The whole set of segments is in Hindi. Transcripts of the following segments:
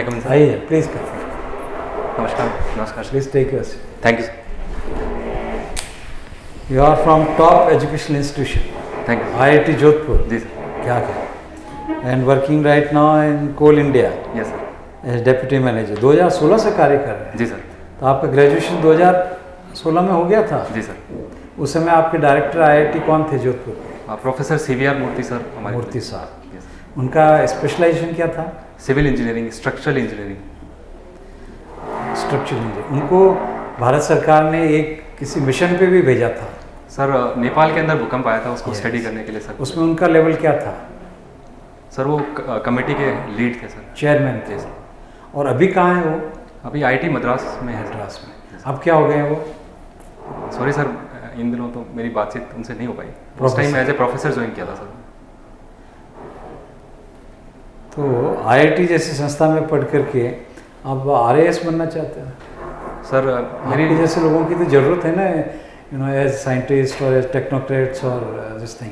मैं कम सर। आइए प्लीज़ कर। नमस्कार। नमस्कार sir. Please take your seat. Thank you sir. You are from top educational institution thank you IIT Jodhpur. जी सर। क्या and working right now in Coal India yes sir. As deputy manager 2016 से कार्य कर रहे हैं। जी सर। तो आपका ग्रेजुएशन 2016 में हो गया था। जी सर। उस समय आपके डायरेक्टर IIT कौन थे जोधपुर के? प्रोफेसर CVR मूर्ति सर हमारे। मूर्ति साहब। यस। उनका स्पेशलाइजेशन क्या था? Civil engineering, structural engineering. Structural engineering. उनको भारत सरकार ने एक किसी मिशन पे भी भेजा था सर। नेपाल के अंदर भूकंप आया था, उसको Yes. स्टडी करने के लिए सर। उसमें उनका लेवल क्या था? सर वो कमेटी के लीड थे सर। चेयरमैन थे। जी सर। और अभी कहाँ है वो? अभी IIT मद्रास में है सर। मद्रास में। अब क्या हो गए हैं वो? सॉरी सर, इन दिनों तो मेरी बातचीत उनसे नहीं हो पाई। उस Professor. Time as a professor join किया था सर। तो IIT जैसी संस्था में पढ़ करके आप RAS बनना चाहते हैं? सर मेरी मेरी जैसे लोगों की तो ज़रूरत है ना, एज साइंटिस्ट और एज टेक्नोक्रेट्स और दिस थिंग।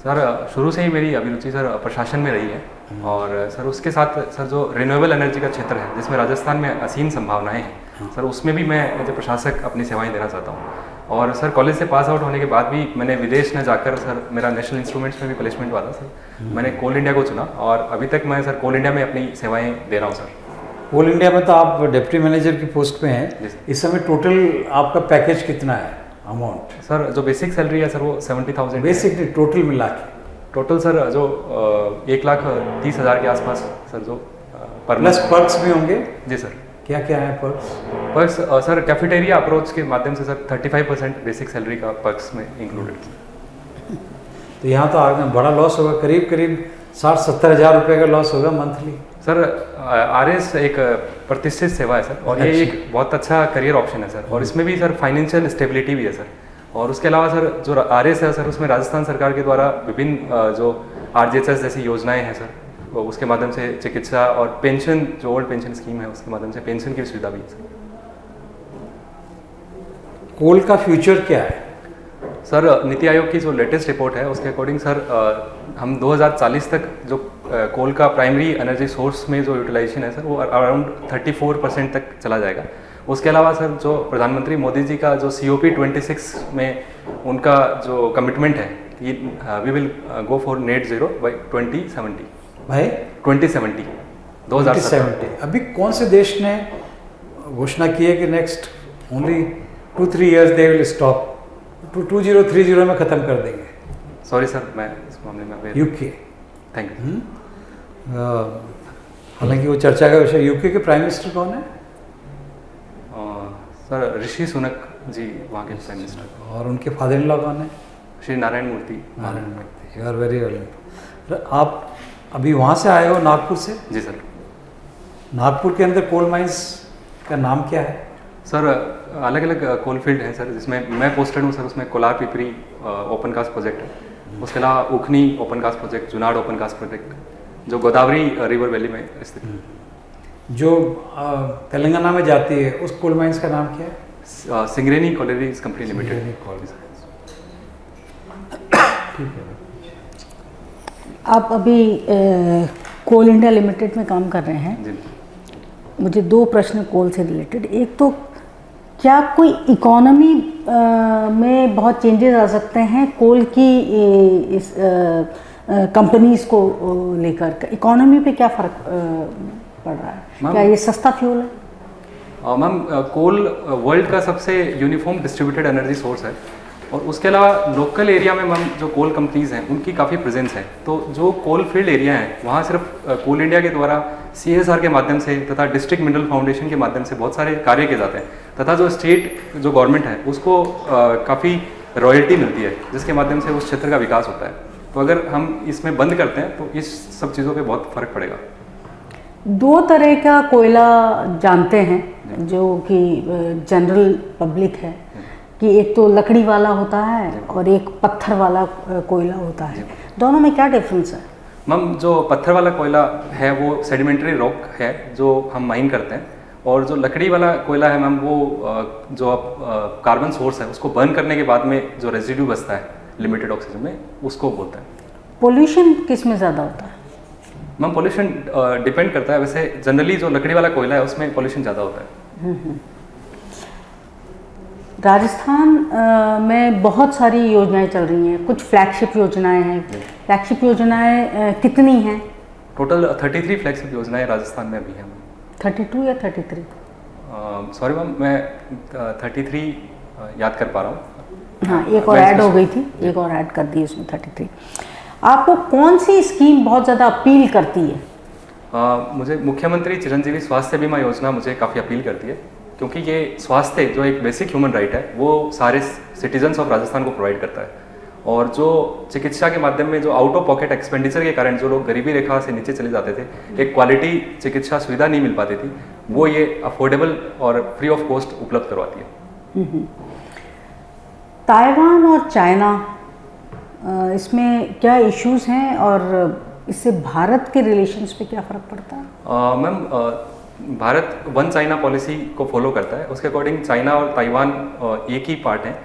सर शुरू से ही मेरी अभिरुचि सर प्रशासन में रही है। और सर उसके साथ सर जो रिन्यूएबल एनर्जी का क्षेत्र है, जिसमें राजस्थान में असीम संभावनाएं हैं, सर उसमें भी मैं एज ए प्रशासक अपनी सेवाएं देना चाहता हूँ। और सर कॉलेज से पास आउट होने के बाद भी मैंने विदेश में जाकर सर मेरा नेशनल इंस्ट्रूमेंट्स में भी प्लेसमेंट हुआ था सर। मैंने कोल इंडिया को चुना और अभी तक मैं सर कोल इंडिया में अपनी सेवाएं दे रहा हूँ सर। कोल इंडिया में तो आप डिप्टी मैनेजर की पोस्ट पे हैं। जी सर। इस समय टोटल आपका पैकेज कितना है, अमाउंट? सर जो बेसिक सैलरी है सर वो 70,000। बेसिक नहीं, टोटल मिला के। टोटल सर जो 1,30,000 के आसपास सर जो पर प्लस पर्क्स भी होंगे? जी सर। क्या क्या है perks? Perks sir cafeteria approach के माध्यम से सर 35% बेसिक सैलरी का पर्क्स में इंक्लूडेड। तो यहाँ तो आगे बड़ा लॉस होगा, करीब करीब 60-70 हज़ार रुपये का लॉस होगा मंथली। सर RS एक प्रतिष्ठित सेवा है सर, और ये एक बहुत अच्छा करियर ऑप्शन है सर। और इसमें भी सर फाइनेंशियल स्टेबिलिटी भी है सर। और उसके अलावा सर जो RS है सर, उसमें राजस्थान सरकार के द्वारा विभिन्न जो RJHS जैसी योजनाएं हैं सर, वो उसके माध्यम से चिकित्सा और पेंशन, जो ओल्ड पेंशन स्कीम है उसके माध्यम से पेंशन की सुविधा भी है सर। कोल का फ्यूचर क्या है? सर नीति आयोग की जो लेटेस्ट रिपोर्ट है उसके अकॉर्डिंग सर हम 2040 तक जो कोल का प्राइमरी एनर्जी सोर्स में जो यूटिलाइजेशन है सर वो अराउंड 34% तक चला जाएगा। उसके अलावा सर जो प्रधानमंत्री मोदी जी का जो COP 26 में उनका जो कमिटमेंट है कि we will go for net zero by 2070। By 2070 अभी कौन से देश ने घोषणा की है कि next only 2-3 years they will stop, 2030 में ख़त्म कर देंगे? सॉरी सर, मैं इस मामले में UK। Thank you. हालांकि वो चर्चा का विषय। UK के प्राइम मिनिस्टर कौन है? सर ऋषि सुनक जी वहाँ के प्राइम मिनिस्टर। और उनके फादर इन लॉ कौन है? Shri Narayan Murthy. You are very well. आप अभी वहाँ से आए हो, नागपुर से? जी सर। नागपुर के अंदर कोल माइंस का नाम क्या है? सर अलग अलग कोल फील्ड है सर, जिसमें मैं पोस्टेड हूँ सर। उसमें Kolar Pipri open cast project है, उसके अलावा Ukhni open cast project, Junad open cast project जो गोदावरी रिवर वैली में स्थित है। जो तेलंगाना में जाती है उस कोल माइंस का नाम क्या है? Singareni collieries company limited. ठीक है। आप अभी कोल इंडिया लिमिटेड में काम कर रहे हैं। जी। मुझे 2 प्रश्न कोल से रिलेटेड। एक तो क्या कोई इकोनॉमी में बहुत चेंजेस आ सकते हैं कोल की इस कंपनीज को लेकर? इकोनॉमी पे क्या फ़र्क पड़ रहा है? क्या ये सस्ता फ्यूल है? मैम कोल वर्ल्ड का सबसे यूनिफॉर्म डिस्ट्रीब्यूटेड एनर्जी सोर्स है। और उसके अलावा लोकल एरिया में मैम जो कोल कंपनीज हैं उनकी काफ़ी प्रेजेंस है। तो जो कोल फील्ड एरिया हैं वहाँ सिर्फ कोल इंडिया के द्वारा CSR के माध्यम से तथा डिस्ट्रिक्ट मिनरल फाउंडेशन के माध्यम से बहुत सारे कार्य किए जाते हैं, तथा जो स्टेट जो गवर्नमेंट है उसको काफ़ी रॉयल्टी मिलती है, जिसके माध्यम से उस क्षेत्र का विकास होता है। तो अगर हम इसमें बंद करते हैं तो इस सब चीज़ों पर बहुत फ़र्क पड़ेगा। 2 तरह का कोयला जानते हैं जो कि जनरल पब्लिक है कि एक तो लकड़ी वाला होता है और एक पत्थर वाला कोयला होता है। दोनों में क्या डिफरेंस है? मैम जो पत्थर वाला कोयला है वो सेडिमेंट्री रॉक है जो हम माइन करते हैं, और जो लकड़ी वाला कोयला है मैम वो जो कार्बन सोर्स है उसको बर्न करने के बाद में जो रेजिड्यू बचता है लिमिटेड ऑक्सीजन में, उसको बोलते हैं। पोल्यूशन किस में ज़्यादा होता है? मैम पॉल्यूशन डिपेंड करता है, वैसे जनरली जो लकड़ी वाला कोयला है उसमें पॉल्यूशन ज़्यादा होता है। राजस्थान में बहुत सारी योजनाएं चल रही हैं, कुछ फ्लैगशिप योजनाएं हैं। फ्लैगशिप योजनाएं कितनी हैं? टोटल 33 फ्लैगशिप योजनाएं राजस्थान में अभी हैं। 32 या 33? सॉरी मैम, मैं 33 याद कर पा रहा हूँ। हाँ, एक और ऐड हो गई थी, एक और ऐड कर दी उसमें 33। आपको कौन सी स्कीम बहुत ज़्यादा अपील करती है? मुझे मुख्यमंत्री चिरंजीवी स्वास्थ्य बीमा योजना मुझे काफ़ी अपील करती है, क्योंकि ये स्वास्थ्य जो एक बेसिक ह्यूमन राइट है वो सारे सिटीजन्स ऑफ राजस्थान को प्रोवाइड करता है। और जो चिकित्सा के माध्यम में जो आउट ऑफ पॉकेट एक्सपेंडिचर के कारण जो लोग गरीबी रेखा से नीचे चले जाते थे, एक क्वालिटी चिकित्सा सुविधा नहीं मिल पाती थी, वो ये अफोर्डेबल और फ्री ऑफ कॉस्ट उपलब्ध करवाती है। ताइवान और चाइना, इसमें क्या इश्यूज हैं और इससे भारत के रिलेशंस पे क्या फ़र्क पड़ता है? Ma'am Bharat one China policy को फॉलो करता है, उसके अकॉर्डिंग चाइना और ताइवान एक ही पार्ट हैं।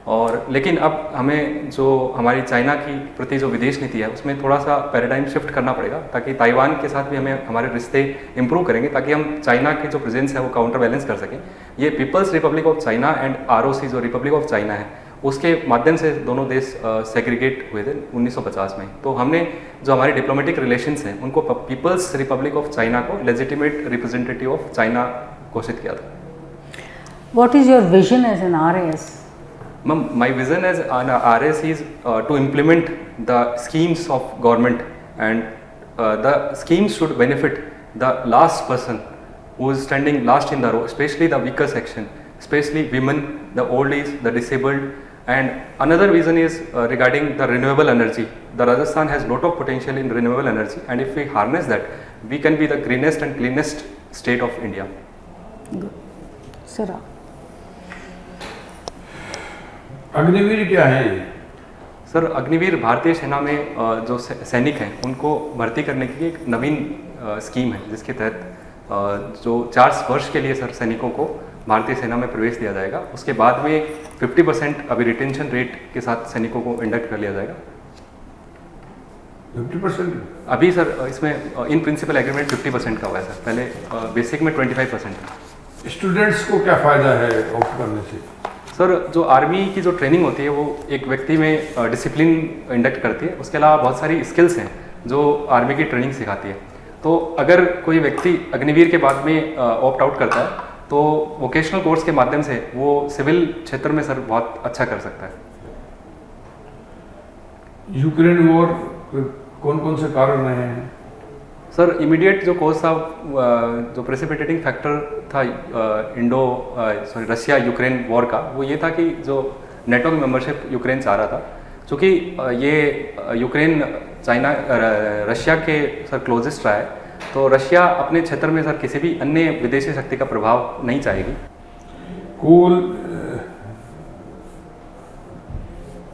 और लेकिन अब हमें जो हमारी चाइना की प्रति जो विदेश नीति है उसमें थोड़ा सा पैराडाइम शिफ्ट करना पड़ेगा, ताकि ताइवान के साथ भी हमें हमारे रिश्ते इंप्रूव करेंगे, ताकि हम चाइना की जो प्रेजेंस है वो काउंटर बैलेंस कर सकें। ये People's Republic of China and ROC जो रिपब्लिक ऑफ चाइना है उसके माध्यम से दोनों देश सेग्रीगेट हुए थे 1950 में। तो हमने जो हमारे डिप्लोमेटिक रिलेशंस हैं उनको पीपल्स रिपब्लिक ऑफ चाइना को लेजिटिमेट रिप्रेजेंटेटिव ऑफ चाइना घोषित किया था। What is your vision as an RAS? Ma'am, my vision as an RAS is to implement the schemes of government, and the schemes should benefit the last person who is standing last in the row, especially the weaker section, especially women, the old age, the disabled. And another vision is regarding the renewable energy. The Rajasthan has lot of potential in renewable energy, and if we harness that, we can be the greenest and cleanest state of India. Good. Sir, Agniveer क्या है ये? सर अग्निवीर भारतीय सेना में जो सैनिक हैं उनको भर्ती करने के लिए एक नवीन स्कीम है, जिसके तहत जो 4 वर्ष के लिए सर सैनिकों को भारतीय सेना में प्रवेश दिया जाएगा। उसके बाद में 50% अभी रिटेंशन रेट के साथ सैनिकों को इंडक्ट कर लिया जाएगा। 50%? अभी सर इसमें इन प्रिंसिपल एग्रीमेंट 50% का हुआ है सर, पहले बेसिक में 25%। स्टूडेंट्स को क्या फ़ायदा है ऑप्ट करने से? सर जो आर्मी की जो ट्रेनिंग होती है वो एक व्यक्ति में डिसिप्लिन इंडक्ट करती है, उसके अलावा बहुत सारी स्किल्स हैं जो आर्मी की ट्रेनिंग सिखाती है। तो अगर कोई व्यक्ति अग्निवीर के बाद में ऑप्ट आउट करता है तो वोकेशनल कोर्स के माध्यम से वो सिविल क्षेत्र में सर बहुत अच्छा कर सकता है। यूक्रेन वॉर कौन कौन से कारण रहे हैं? सर इमीडिएट जो कॉज था, जो प्रेसिपिटेटिंग फैक्टर था रशिया यूक्रेन वॉर का, वो ये था कि जो नेटो की मेंबरशिप यूक्रेन चाह रहा था, क्योंकि ये यूक्रेन चाइना रशिया के सर क्लोजेस्ट रहा है, तो रशिया अपने क्षेत्र में सर किसी भी अन्य विदेशी शक्ति का प्रभाव नहीं चाहेगी। कोल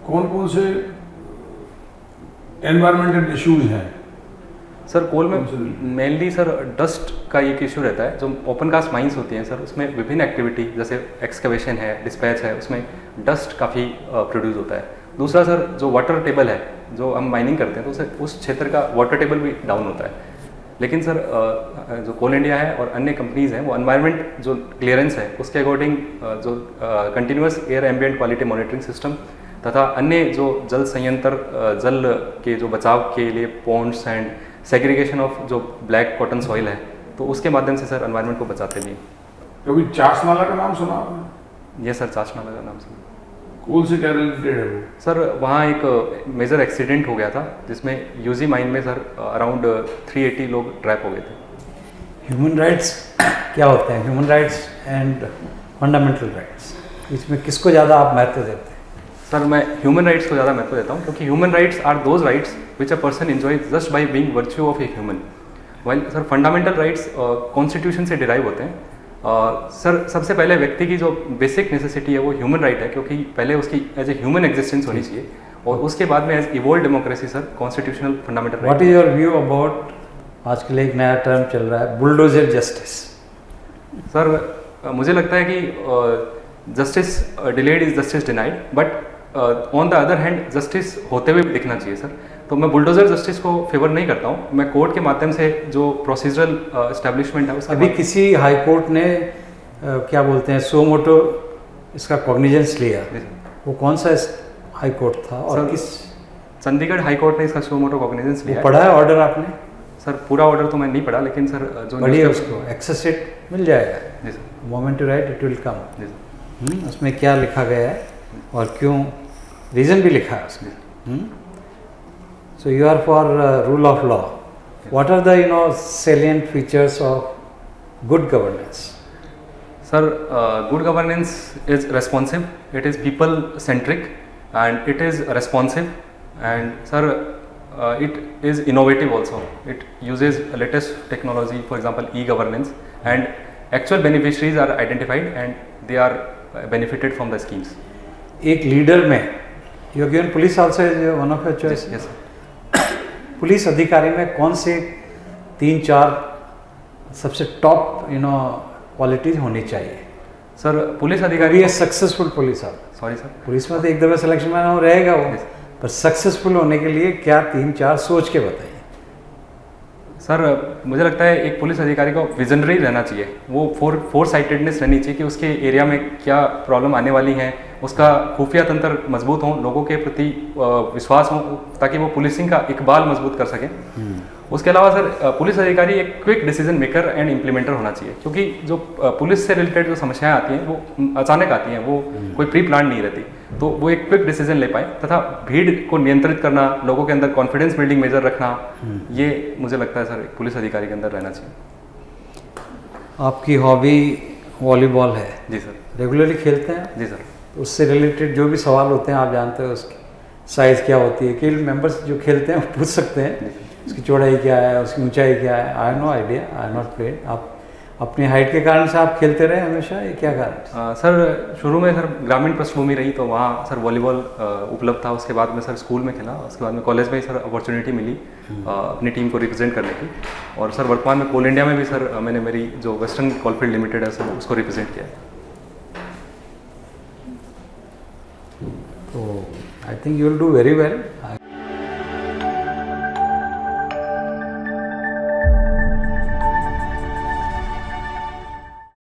कौन कौन से एनवायरमेंटल इश्यूज हैं? सर कोल में मेनली सर डस्ट का एक इशू रहता है। जो ओपन कास्ट माइंस होती हैं सर उसमें विभिन्न एक्टिविटी जैसे एक्सकवेशन है, डिस्पैच है, उसमें डस्ट काफ़ी प्रोड्यूस होता है। दूसरा सर जो वाटर टेबल है, जो हम माइनिंग करते हैं तो उससे उस क्षेत्र का वाटर टेबल भी डाउन होता है। लेकिन सर जो कोल इंडिया है और अन्य कंपनीज़ हैं वो एनवायरनमेंट जो क्लियरेंस है उसके अकॉर्डिंग जो continuous air ambient quality monitoring system तथा अन्य जो जल संयंत्र जल के जो बचाव के लिए पॉन्ड्स एंड सेग्रीगेशन ऑफ जो ब्लैक कॉटन सॉइल है, तो उसके माध्यम से सर एनवायरनमेंट को बचाते भी। कभी चास नाला का नाम सुना आपने? ये सर चास नाला का नाम सुना। कोल से क्या रिलेटेड है वो? सर वहाँ एक मेजर एक्सीडेंट हो गया था जिसमें यूजी माइन में सर अराउंड 380 लोग ट्रैप हो गए थे। ह्यूमन राइट्स क्या होते हैं? Human rights and fundamental rights, इसमें किसको ज़्यादा आप महत्व देते हैं? सर मैं ह्यूमन राइट्स को ज़्यादा महत्व देता हूँ, क्योंकि human rights are those rights which a person enjoy just by being virtue of a human, while sir fundamental rights constitution से डिराइव होते हैं। सर सबसे पहले व्यक्ति की जो बेसिक नेसेसिटी है वो ह्यूमन राइट है, क्योंकि पहले उसकी एज ए ह्यूमन एग्जिस्टेंस होनी चाहिए, और उसके बाद में as evolve democracy sir constitutional fundamental right. What is your view about, आजकल एक नया टर्म चल रहा है, बुलडोजर जस्टिस? सर मुझे लगता है कि justice delayed is justice denied, but on the other hand justice होते हुए भी दिखना चाहिए सर। तो मैं बुलडोजर जस्टिस को फेवर नहीं करता हूँ, मैं कोर्ट के माध्यम से जो प्रोसीजरल एस्टेब्लिशमेंट है उसके अभी किसी हाई कोर्ट ने क्या बोलते हैं सो मोटो इसका कॉग्निजेंस लिया, वो कौन सा हाई कोर्ट था और सर, किस? चंडीगढ़ हाई कोर्ट ने इसका सो मोटो कॉग्निजेंस लिया वो पढ़ा है ऑर्डर आपने? सर पूरा ऑर्डर तो मैं नहीं पढ़ा, लेकिन सर जो पढ़िए उसको, एक्सेस इट मिल जाएगा, जी sir, moment to write it will come. जी सर, उसमें क्या लिखा गया है और क्यों, रीज़न भी लिखा है उसमें। So you are for rule of law. What are the salient features of good governance? Sir, good governance is responsive, it is people centric, and it is responsive, and sir, it is innovative also. It uses latest technology, for example e-governance, and actual beneficiaries are identified and they are benefited from the schemes. एक लीडर में you given police also is one of your choice. Yes sir. Police अधिकारी में कौन से 3-4 सबसे टॉप क्वालिटीज होनी चाहिए? सर पुलिस कभी अधिकारी ये successful police officer, sorry sir, police में तो एक दफे सिलेक्शन में वो रहेगा वो, Yes. पर सक्सेसफुल होने के लिए क्या 3-4 सोच के बताइए। सर मुझे लगता है एक पुलिस अधिकारी को विजनरी रहना चाहिए, वो फोर साइटेडनेस रहनी चाहिए कि उसके एरिया में क्या प्रॉब्लम आने वाली है, उसका खुफिया तंत्र मजबूत हो, लोगों के प्रति विश्वास हो, ताकि वो पुलिसिंग का इकबाल मजबूत कर सकें। उसके अलावा सर पुलिस अधिकारी एक quick decision maker and implementer होना चाहिए, क्योंकि जो पुलिस से रिलेटेड जो समस्याएं आती हैं वो अचानक आती हैं, वो कोई प्री प्लान नहीं रहती, तो वो एक क्विक डिसीजन ले पाए तथा भीड़ को नियंत्रित करना, लोगों के अंदर कॉन्फिडेंस बिल्डिंग मेजर रखना, ये मुझे लगता है सर एक पुलिस अधिकारी के अंदर रहना चाहिए। आपकी हॉबी वॉलीबॉल है, जी सर, रेगुलरली खेलते हैं? जी सर, तो उससे रिलेटेड जो भी सवाल होते हैं आप जानते हो, उसकी साइज़ क्या होती है, कई मेंबर्स जो खेलते हैं वो पूछ सकते हैं उसकी चौड़ाई क्या है, उसकी ऊंचाई क्या है। I have no idea, I have not played. आप अपनी हाइट के कारण से आप खेलते रहे हमेशा, ये क्या कारण? सर शुरू में सर ग्रामीण पृष्ठभूमि रही, तो वहाँ सर वॉलीबॉल उपलब्ध था। उसके बाद में सर स्कूल में खेला, उसके बाद में कॉलेज में सर अपॉर्चुनिटी मिली अपनी टीम को रिप्रेजेंट करने की, और सर वर्तमान में कोल इंडिया में भी सर मैंने मेरी जो वेस्टर्न कोलफील्ड लिमिटेड है सर उसको रिप्रेजेंट किया है। तो I think you will do very well.